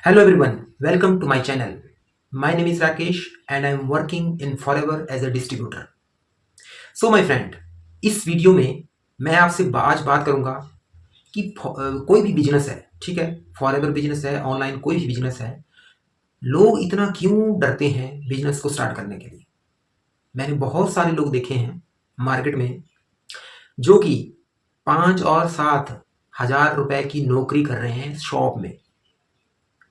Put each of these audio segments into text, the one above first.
Hello everyone, welcome to my channel. My name is Rakesh and I am working in Forever as a distributor. So my friend, इस video में मैं आपसे आज बात करूंगा कि कोई भी बिजनेस है, ठीक है, फॉरएवर बिजनेस है, ऑनलाइन कोई भी बिजनेस है, लोग इतना क्यों डरते हैं बिजनेस को स्टार्ट करने के लिए। मैंने बहुत सारे लोग देखे हैं मार्केट में जो कि 5 और 7 हजार रुपए की नौकरी कर रहे हैं शॉप में,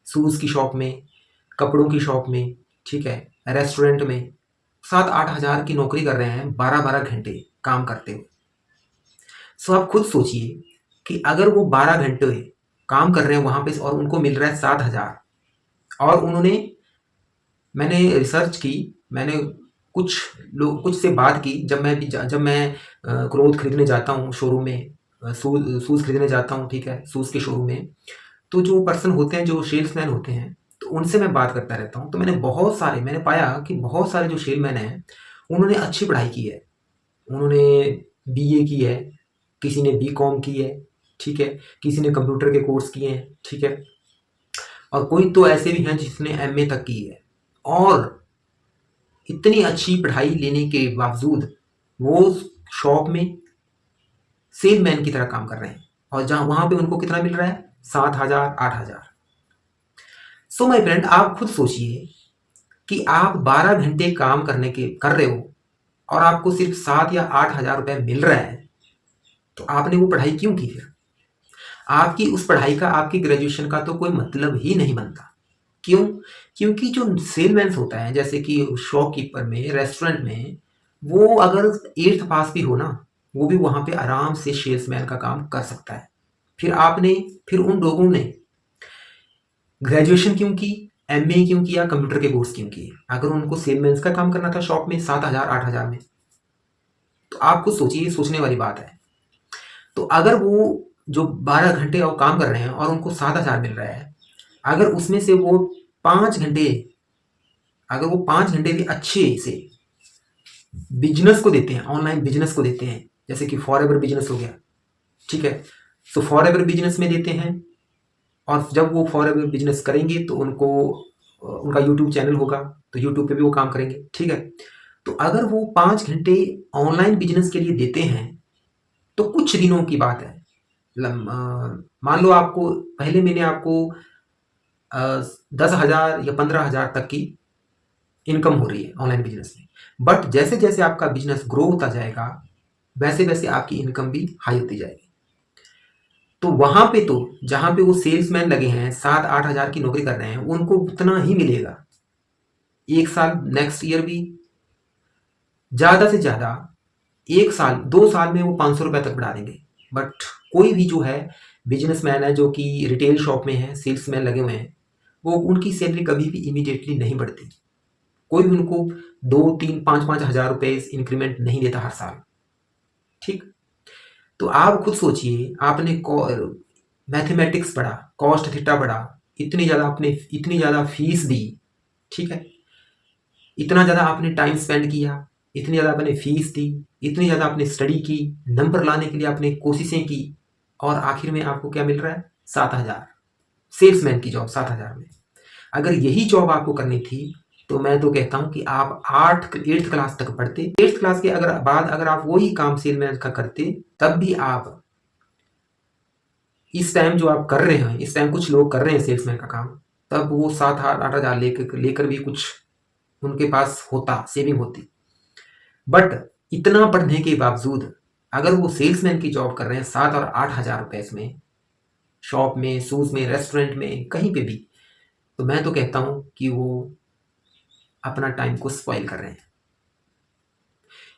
शूज़ की शॉप में, कपड़ों की शॉप में, ठीक है, रेस्टोरेंट में 7-8 हजार की नौकरी कर रहे हैं 12-12 घंटे काम करते हुए। सो आप खुद सोचिए कि अगर वो 12 घंटे काम कर रहे हैं वहां पे और उनको मिल रहा है 7 हजार, और उन्होंने, मैंने रिसर्च की, मैंने कुछ लोग कुछ से बात की, जब मैं क्लोथ खरीदने जाता हूँ शोरूम में, शूज़ खरीदने जाता हूँ, ठीक है, शूज़ के शोरूम में, तो जो पर्सन होते हैं, जो सेल्समैन होते हैं, तो उनसे मैं बात करता रहता हूँ। तो मैंने पाया कि बहुत सारे जो सेलमैन हैं, उन्होंने अच्छी पढ़ाई की है। उन्होंने बीए की है, किसी ने बीकॉम की है, ठीक है, किसी ने कंप्यूटर के कोर्स किए हैं, ठीक है, और कोई तो ऐसे भी हैं जिसने एमए तक की है। और इतनी अच्छी पढ़ाई लेने के बावजूद वो शॉप में सेलमैन की तरह काम कर रहे हैं, और जहाँ वहाँ पे उनको कितना मिल रहा है? 7 हजार, 8 हजार। सो माय फ्रेंड, आप खुद सोचिए कि आप 12 घंटे काम कर रहे हो और आपको सिर्फ 7 या 8 हजार रुपए मिल रहा है, तो आपने वो पढ़ाई क्यों की फिर? आपकी उस पढ़ाई का, आपकी ग्रेजुएशन का तो कोई मतलब ही नहीं बनता। क्यों? क्योंकि जो सेलमैन होता है, जैसे कि शॉपकीपर में, रेस्टोरेंट में, वो अगर 8th पास भी हो ना, वो भी वहां पे आराम से सेल्समैन का काम कर सकता है। फिर उन लोगों ने ग्रेजुएशन क्यों की, एमए क्यों किया, कंप्यूटर के कोर्स क्यों किए, अगर उनको सेलमैन का काम करना था शॉप में 7 हजार, 8 हजार में? तो आप खुद सोचिए, सोचने वाली बात है। तो अगर वो जो 12 घंटे और काम कर रहे हैं और उनको 7 हजार मिल रहा है, अगर उसमें से वो 5 घंटे, अगर वो 5 घंटे भी अच्छे से बिजनेस को देते हैं, ऑनलाइन बिजनेस को देते हैं, जैसे कि फॉरएवर बिजनेस हो गया, ठीक है, तो फॉरएवर बिजनेस में देते हैं, और जब वो फॉरएवर बिजनेस करेंगे तो उनको उनका यूट्यूब चैनल होगा, तो यूट्यूब पे भी वो काम करेंगे, ठीक है। तो अगर वो 5 घंटे ऑनलाइन बिजनेस के लिए देते हैं, तो कुछ दिनों की बात है, मान लो आपको, पहले महीने आपको 10 हजार या 15 हजार तक की इनकम हो रही है ऑनलाइन बिजनेस में। बट जैसे जैसे आपका बिजनेस ग्रो होता जाएगा, वैसे वैसे आपकी इनकम भी हाई होती जाएगी। तो वहां पे तो, जहां पे वो सेल्समैन लगे हैं, 7-8 हजार की नौकरी कर रहे हैं, उनको उतना ही मिलेगा। एक साल, नेक्स्ट ईयर भी, ज्यादा से ज्यादा 1 साल, 2 साल में वो 500 रुपए तक बढ़ा देंगे। बट कोई भी जो है बिजनेसमैन है, जो कि रिटेल शॉप में है, सेल्समैन लगे हुए हैं, वो, उनकी सैलरी कभी भी इमीडिएटली नहीं बढ़ती। कोई भी उनको 2, 3, 5 5 हजार रुपए इंक्रीमेंट नहीं देता हर साल, ठीक। तो आप खुद सोचिए, आपने मैथमेटिक्स पढ़ा, कॉस्ट थीटा पढ़ा, इतनी ज्यादा फीस दी, ठीक है, इतना ज्यादा आपने टाइम स्पेंड किया, इतनी ज्यादा आपने फीस दी, इतनी ज्यादा आपने स्टडी की, नंबर लाने के लिए आपने कोशिशें की, और आखिर में आपको क्या मिल रहा है? 7 हजार। सेल्समैन की जॉब 7 हजार में। अगर यही जॉब आपको करनी थी, तो मैं तो कहता हूं कि आप 8th क्लास तक पढ़ते, 8th क्लास के अगर आप वही काम सेलमैन का करते, तब भी आप इस टाइम जो आप कर रहे हैं, इस टाइम कुछ लोग कर रहे हैं सेल्समैन का काम, तब वो 7 8 हजार लेकर भी कुछ उनके पास होता, सेविंग होती। बट इतना पढ़ने के बावजूद अगर वो सेल्समैन की जॉब कर रहे हैं 7 और 8 हजार रुपए में, शॉप में, शूज में, रेस्टोरेंट में, कहीं पे भी, तो मैं तो कहता हूं कि वो अपना टाइम को स्पॉइल कर रहे हैं,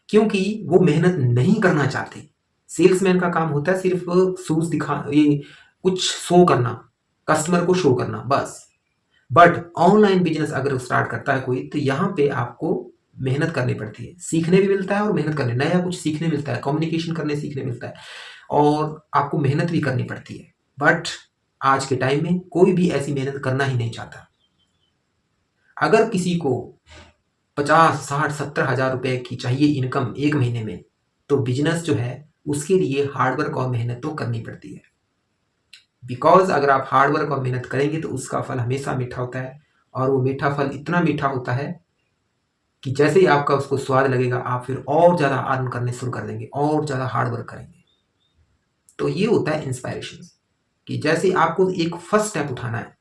क्योंकि वो मेहनत नहीं करना चाहते। सेल्समैन का काम होता है सिर्फ शूज दिखा, ये कुछ शो करना, कस्टमर को शो करना, बस। बट ऑनलाइन बिजनेस अगर स्टार्ट करता है कोई, तो यहाँ पे आपको मेहनत करनी पड़ती है, सीखने भी मिलता है, और मेहनत करने, नया कुछ सीखने मिलता है, कम्युनिकेशन करने सीखने मिलता है, और आपको मेहनत भी करनी पड़ती है। बट आज के टाइम में कोई भी ऐसी मेहनत करना ही नहीं चाहता। अगर किसी को 50, 60, 70 हजार रुपए की चाहिए इनकम एक महीने में, तो बिजनेस जो है, उसके लिए हार्डवर्क और मेहनत तो करनी पड़ती है। बिकॉज अगर आप हार्ड वर्क और मेहनत करेंगे तो उसका फल हमेशा मीठा होता है, और वो मीठा फल इतना मीठा होता है कि जैसे ही आपका उसको स्वाद लगेगा आप फिर और ज़्यादा अर्न करने शुरू कर देंगे, और ज़्यादा हार्ड वर्क करेंगे। तो ये होता है इंस्पायरेशन, कि जैसे आपको एक फर्स्ट स्टेप उठाना है।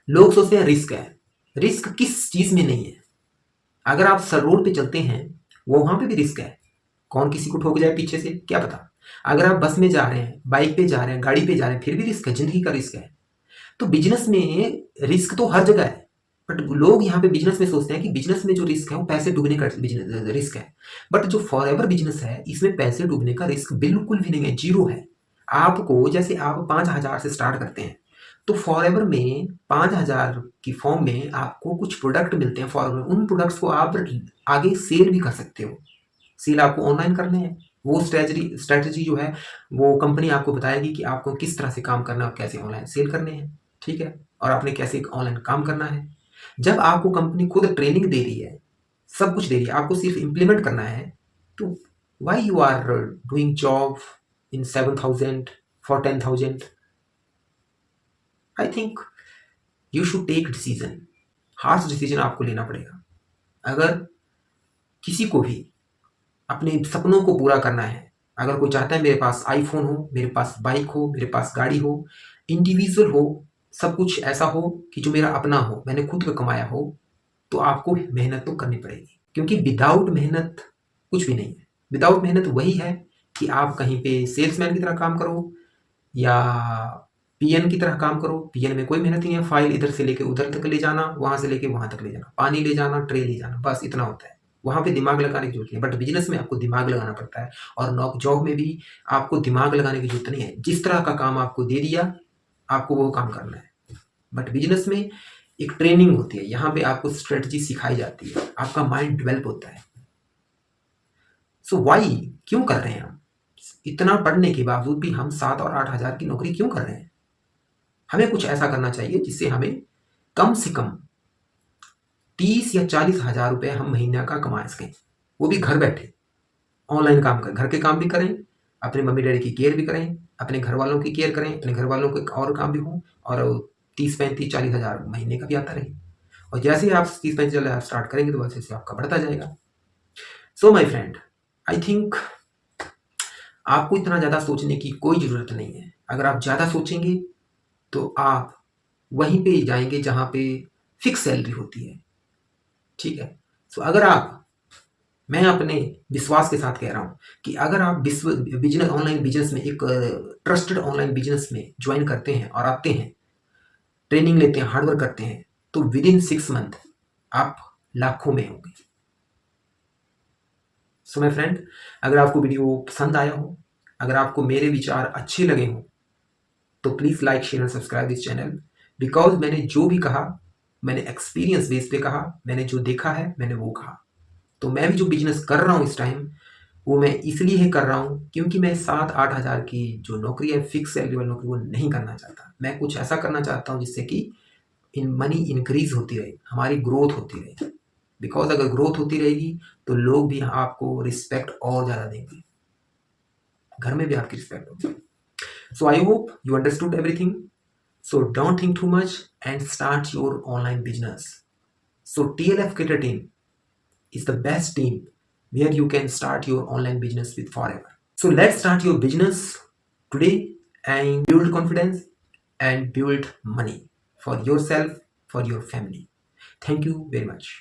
लोग सोचते हैं रिस्क है, रिस्क किस चीज़ में नहीं है। अगर आप सर रोड पे चलते हैं वो वहाँ पे भी रिस्क है, कौन किसी को ठोक जाए पीछे से क्या पता। अगर आप बस में जा रहे हैं, बाइक पे जा रहे हैं, गाड़ी पे जा रहे हैं, फिर भी रिस्क है, जिंदगी का रिस्क है। तो बिजनेस में रिस्क तो हर जगह है, बट लोग यहाँ पे बिजनेस में सोचते हैं कि बिजनेस में जो रिस्क है वो पैसे डूबने का रिस्क है। बट जो फॉर एवर बिजनेस है इसमें पैसे डूबने का रिस्क बिल्कुल भी नहीं है, जीरो है। आपको जैसे आप 5,000 से स्टार्ट करते हैं तो फॉर एवर में 5,000 की फॉर्म में आपको कुछ प्रोडक्ट मिलते हैं। फॉर एवर उन प्रोडक्ट्स को आप आगे सेल भी कर सकते हो। सेल आपको ऑनलाइन करने हैं, वो स्ट्रेटजी जो है वो कंपनी आपको बताएगी कि आपको किस तरह से काम करना है और कैसे ऑनलाइन सेल करने हैं, ठीक है, और आपने कैसे ऑनलाइन काम करना है। जब आपको कंपनी खुद ट्रेनिंग दे रही है, सब कुछ दे रही है, आपको सिर्फ इम्प्लीमेंट करना है, तो why you are doing job in 7,000 for 10,000? I think you should take decision, harsh decision आपको लेना पड़ेगा। अगर किसी को भी अपने सपनों को पूरा करना है, अगर कोई चाहता है मेरे पास आईफोन हो, मेरे पास बाइक हो, मेरे पास गाड़ी हो, इंडिविजुअल हो, सब कुछ ऐसा हो कि जो मेरा अपना हो, मैंने खुद का कमाया हो, तो आपको मेहनत तो करनी पड़ेगी, क्योंकि विदाउट मेहनत कुछ भी नहीं है। विदाउट मेहनत वही है कि आप कहीं पे सेल्समैन की तरह काम करो या पीएन की तरह काम करो। पीएन में कोई मेहनत नहीं है, फाइल इधर से लेके उधर तक ले जाना, वहां से लेके वहां तक ले जाना, पानी ले जाना, ट्रे ले जाना, बस इतना होता है। वहां पे दिमाग लगाने की जरूरत नहीं है। बट बिजनेस में आपको दिमाग लगाना पड़ता है, और जॉब में भी आपको दिमाग लगाने की जरूरत नहीं है। जिस तरह का काम आपको दे दिया आपको वो काम करना है। बट बिजनेस में एक ट्रेनिंग होती है, यहाँ पे आपको स्ट्रेटजी सिखाई जाती है, आपका माइंड डेवलप होता है। सो वाई, क्यों कर रहे हैं हम? इतना पढ़ने के बावजूद भी हम 7 और 8 हज़ार की नौकरी क्यों कर रहे हैं? हमें कुछ ऐसा करना चाहिए जिससे हमें कम से कम 30 या 40 हज़ार रुपए हम महीना का कमा सकें, वो भी घर बैठे। ऑनलाइन काम कर, घर के काम भी करें, अपने मम्मी डैडी की केयर भी करें, अपने घर वालों की केयर करें, अपने घर वालों के और काम भी हो, और 30, 35, 40 हज़ार महीने का भी आता रहे। और जैसे ही आप 30, 35 हज़ार स्टार्ट करेंगे तो वैसे आपका बढ़ता जाएगा। सो माई फ्रेंड, आई थिंक आपको इतना ज़्यादा सोचने की कोई ज़रूरत नहीं है। अगर आप ज़्यादा सोचेंगे तो आप वहीं पे जाएंगे जहाँ पे फिक्स सैलरी होती है, ठीक है। सो अगर आप, मैं अपने विश्वास के साथ कह रहा हूँ कि अगर आप बिजनेस, ऑनलाइन बिजनेस में, एक ट्रस्टेड ऑनलाइन बिजनेस में ज्वाइन करते हैं और आते हैं, ट्रेनिंग लेते हैं, हार्डवर्क करते हैं, तो विद इन 6 मंथ आप लाखों में होंगे। सो माय फ्रेंड, अगर आपको वीडियो पसंद आया हो, अगर आपको मेरे विचार अच्छे लगे हों, तो प्लीज़ लाइक, शेयर और सब्सक्राइब दिस चैनल। बिकॉज मैंने जो भी कहा मैंने एक्सपीरियंस बेस पे कहा, मैंने जो देखा है मैंने वो कहा। तो मैं भी जो बिजनेस कर रहा हूँ इस टाइम, वो मैं इसलिए ही कर रहा हूँ क्योंकि मैं 7, 8 हज़ार की जो नौकरी है, फिक्स सैलरी वाली नौकरी, वो नहीं करना चाहता। मैं कुछ ऐसा करना चाहता हूँ जिससे कि मनी इंक्रीज होती रहे, हमारी ग्रोथ होती रहे। बिकॉज अगर ग्रोथ होती रहेगी तो लोग भी आपको रिस्पेक्ट और ज़्यादा देंगे, घर में भी आपकी रिस्पेक्ट होगी। So I hope you understood everything. So don't think too much and start your online business. So TLF Cater Team is the best team where you can start your online business with forever. So let's start your business today and build confidence and build money for yourself, for your family. Thank you very much.